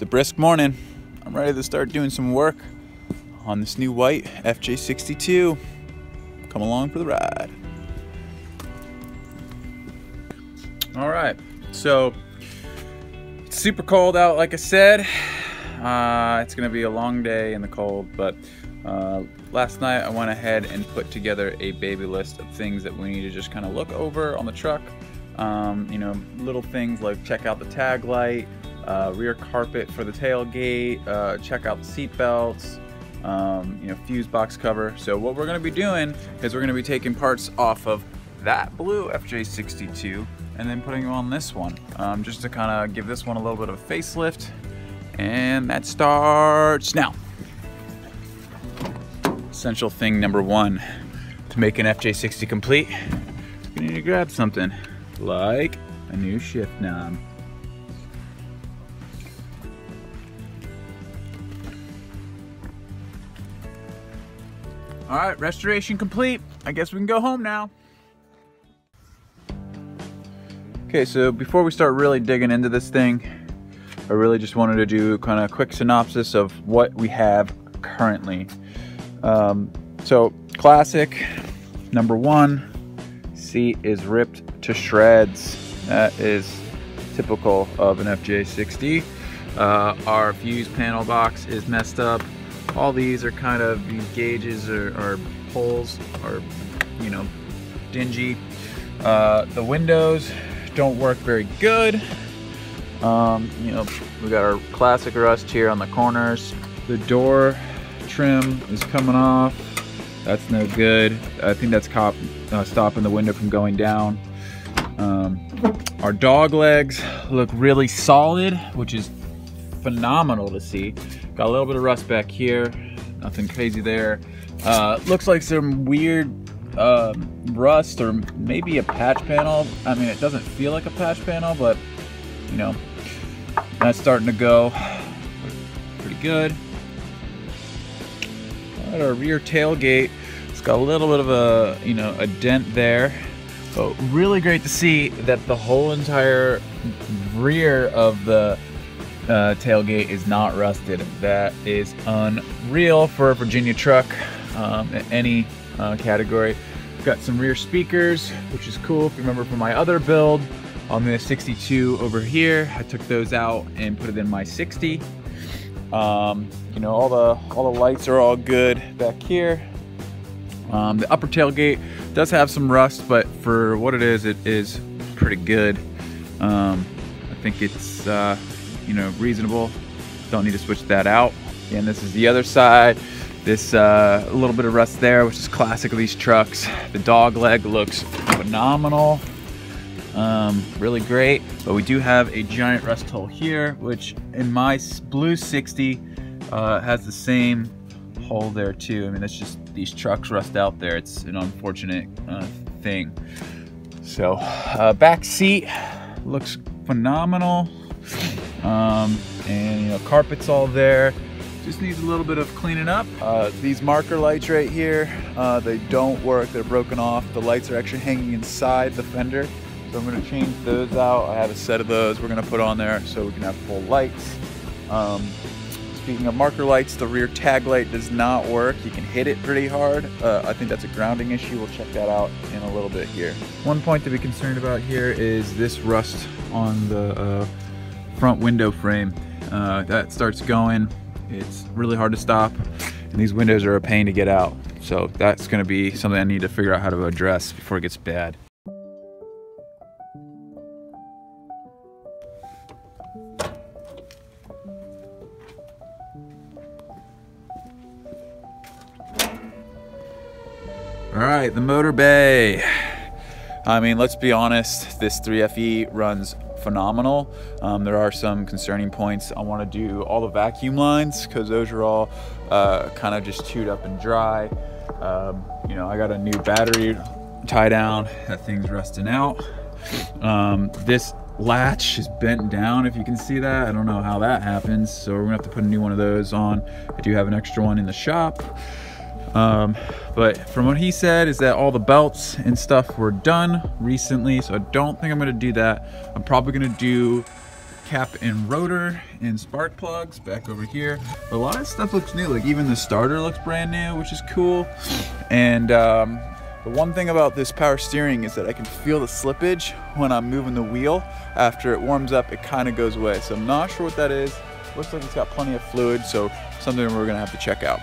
a brisk morning. I'm ready to start doing some work on this new white Fj62. Come along for the ride. All right, so it's super cold out, like I said. It's gonna be a long day in the cold, but last night I went ahead and put together a baby list of things that we need to just kind of look over on the truck. You know, little things like check out the tag light, rear carpet for the tailgate, check out the seat belts, you know, fuse box cover. So what we're going to be doing is we're going to be taking parts off of that blue Fj62 and then putting them on this one, just to kind of give this one a little bit of a facelift. And that starts now. Essential thing number one to make an Fj60 complete, you need to grab something like a new shift knob. All right, restoration complete. I guess we can go home now. Okay, so before we start really digging into this thing, I really just wanted to do kind of a quick synopsis of what we have currently. So classic, number one, seat is ripped to shreds. That is typical of an Fj60. Our fuse panel box is messed up. All these are kind of, these gauges or holes are, you know, dingy. The windows don't work very good. You know, we got our classic rust here on the corners. The door trim is coming off. That's no good. I think that's stopping the window from going down. Our dog legs look really solid, which is phenomenal to see. Got a little bit of rust back here, nothing crazy there. Looks like some weird rust or maybe a patch panel. I mean, it doesn't feel like a patch panel, but you know, that's starting to go pretty good. All right, our rear tailgate, it's got a little bit of a, you know, a dent there. But really great to see that the whole entire rear of the tailgate is not rusted. That is unreal for a Virginia truck, at any category. Got some rear speakers, which is cool. If you remember from my other build on the 62 over here, I took those out and put it in my 60. You know, all the lights are all good back here. The upper tailgate does have some rust, but for what it is pretty good. I think it's you know, reasonable. Don't need to switch that out. And this is the other side. This a little bit of rust there, which is classic of these trucks. The dog leg looks phenomenal, really great. But we do have a giant rust hole here, which in my blue 60 has the same hole there too. I mean, it's just these trucks rust out there. It's an unfortunate thing. So back seat looks phenomenal. And you know, carpet's all there. Just needs a little bit of cleaning up. These marker lights right here, they don't work. They're broken off. The lights are actually hanging inside the fender. So I'm gonna change those out. I have a set of those we're gonna put on there so we can have full lights. Speaking of marker lights, the rear tag light does not work. You can hit it pretty hard. I think that's a grounding issue. We'll check that out in a little bit here. One point to be concerned about here is this rust on the front window frame. That starts going. It's really hard to stop, and these windows are a pain to get out. So that's gonna be something I need to figure out how to address before it gets bad. All right, the motor bay. I mean, let's be honest, this 3FE runs phenomenal. There are some concerning points. I want to do all the vacuum lines because those are all kind of just chewed up and dry. You know, I got a new battery tie down. That thing's rusting out. This latch is bent down, if you can see that. I don't know how that happens, so we're gonna have to put a new one of those on. I do have an extra one in the shop. But from what he said is that all the belts and stuff were done recently, so I don't think I'm gonna do that. I'm probably gonna do cap and rotor and spark plugs back over here. But a lot of stuff looks new, like even the starter looks brand new, which is cool. And the one thing about this power steering is that I can feel the slippage when I'm moving the wheel. After it warms up, it kind of goes away. So I'm not sure what that is. Looks like it's got plenty of fluid, so something we're gonna have to check out.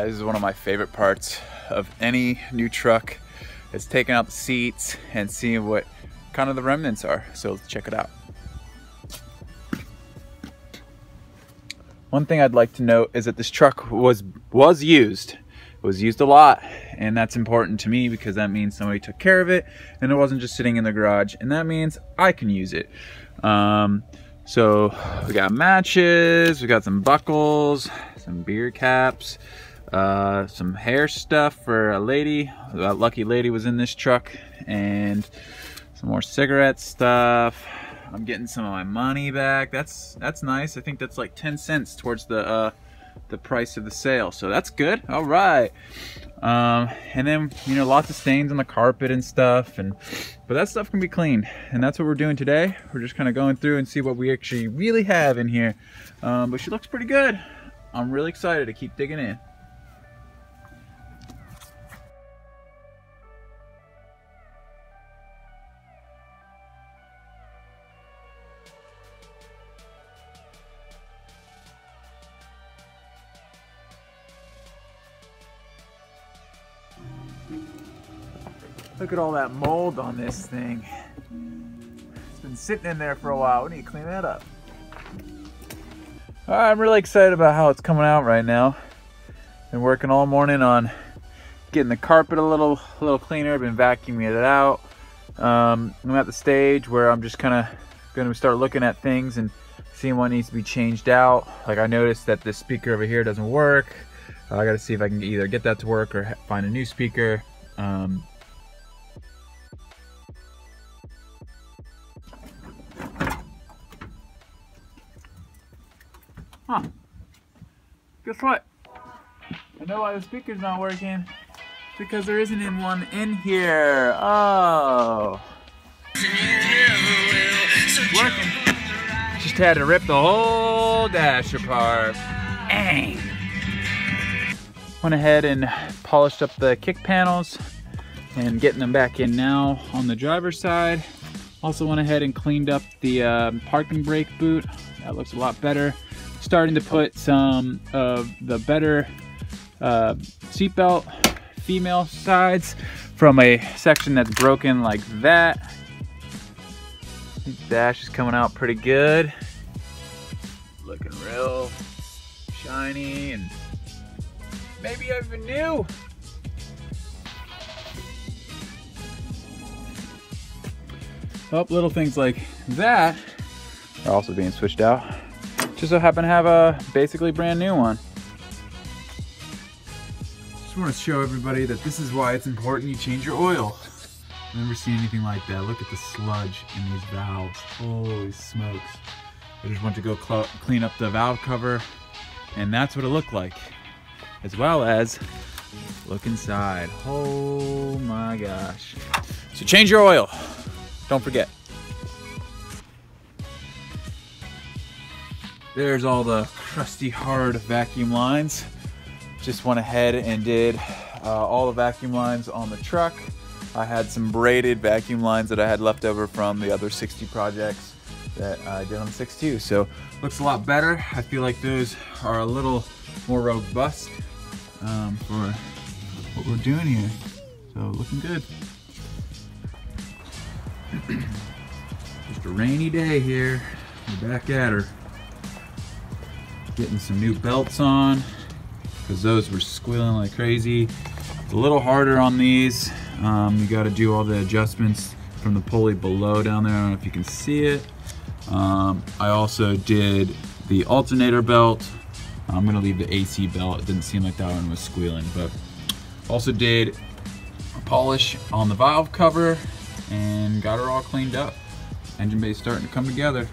This is one of my favorite parts of any new truck. It's taking out the seats and seeing what kind of the remnants are. So let's check it out. One thing I'd like to note is that this truck was used. It was used a lot, and that's important to me because that means somebody took care of it and it wasn't just sitting in the garage, and that means I can use it. So we got matches, we got some buckles, some beer caps, some hair stuff for a lady. That lucky lady was in this truck, and some more cigarette stuff. I'm getting some of my money back. That's nice. I think that's like 10 cents towards the price of the sale, so that's good. All right. And then, you know, lots of stains on the carpet and stuff, but that stuff can be cleaned, and that's what we're doing today. We're just kind of going through and see what we actually really have in here. But she looks pretty good. I'm really excited to keep digging in. Look at all that mold on this thing. It's been sitting in there for a while. We need to clean that up. All right, I'm really excited about how it's coming out right now. Been working all morning on getting the carpet a little cleaner. Been vacuuming it out. I'm at the stage where I'm just kind of going to start looking at things and seeing what needs to be changed out. Like I noticed that this speaker over here doesn't work. I got to see if I can either get that to work or find a new speaker. Huh. Guess what? I know why the speaker's not working. It's because there isn't one in here. Oh. It's working. Just had to rip the whole dash apart. Dang. Went ahead and polished up the kick panels and getting them back in now on the driver's side. Also went ahead and cleaned up the parking brake boot. That looks a lot better. Starting to put some of the better seatbelt female sides from a section that's broken like that. The dash is coming out pretty good. Looking real shiny and maybe even new. Oh, little things like that are also being switched out. Just so happen to have a basically brand new one. Just want to show everybody that this is why it's important you change your oil. I've never seen anything like that. Look at the sludge in these valves. Holy smokes. I just want to go clean up the valve cover, and that's what it looked like. As well as look inside. Oh my gosh. So change your oil. Don't forget. There's all the crusty hard vacuum lines. Just went ahead and did all the vacuum lines on the truck. I had some braided vacuum lines that I had left over from the other 60 projects that I did on the 6.2. So looks a lot better. I feel like those are a little more robust for what we're doing here. So looking good. Just a rainy day here. We're back at her. Getting some new belts on because those were squealing like crazy. It's a little harder on these. You got to do all the adjustments from the pulley below down there. I don't know if you can see it. I also did the alternator belt. I'm gonna leave the AC belt. It didn't seem like that one was squealing, but also did polish on the valve cover and got her all cleaned up. Engine bay's starting to come together.